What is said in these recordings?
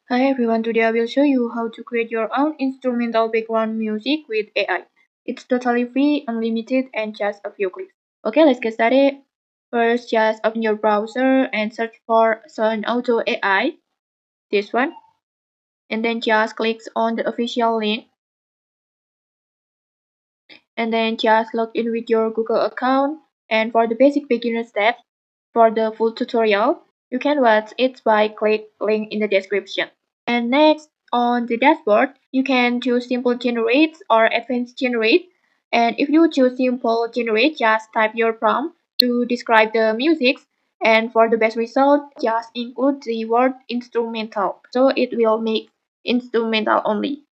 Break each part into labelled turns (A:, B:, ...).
A: Hi everyone, today I will show you how to create your own instrumental background music with AI. It's totally free, unlimited, and just a few clicks. Okay, let's get started. First, just open your browser and search for Sound Auto AI, this one, and then just click on the official link, and then just log in with your Google account. And for the basic beginner steps, for the full tutorial, you can watch it by click link in the description. And next, on the dashboard, you can choose Simple Generate or Advanced Generate. And if you choose Simple Generate, just type your prompt to describe the music. And for the best result, just include the word instrumental. So it will make instrumental only.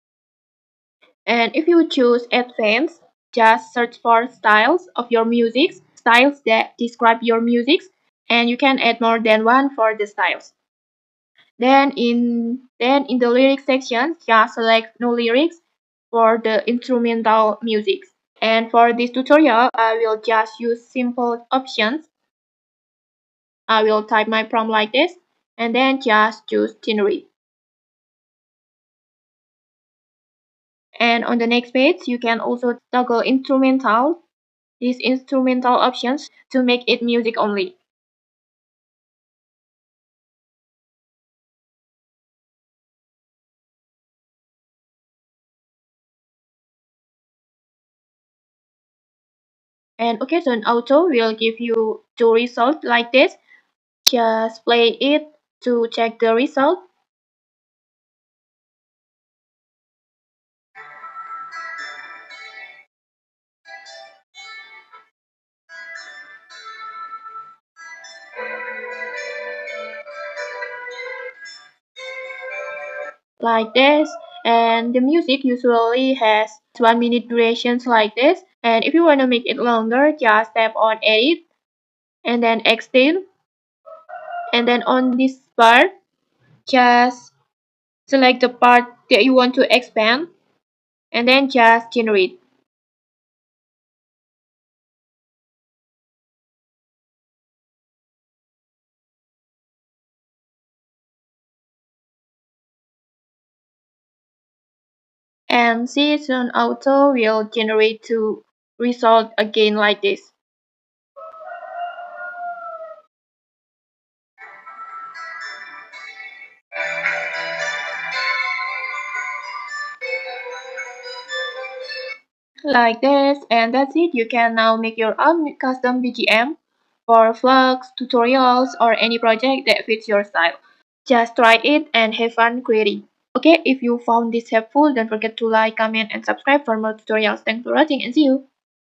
A: And if you choose Advanced, just search for styles of your music, styles that describe your music, and you can add more than one for the styles. Then in the lyrics section, just select no lyrics for the instrumental music. And for this tutorial, I will just use simple options. I will type my prompt like this, and then just choose generate. And on the next page, you can also toggle instrumental, these instrumental options to make it music only. And Occasion Auto will give you two results like this. Just play it to check the result. Like this, and the music usually has 1 minute durations like this. And if you want to make it longer, just tap on edit and then extend, and then on this part just select the part that you want to expand and then just generate. And Season Auto will generate to result again like this. Like this, and that's it. You can now make your own custom BGM for vlogs, tutorials, or any project that fits your style. Just try it and have fun creating. Okay, if you found this helpful, don't forget to like, comment, and subscribe for more tutorials. Thanks for watching and see you.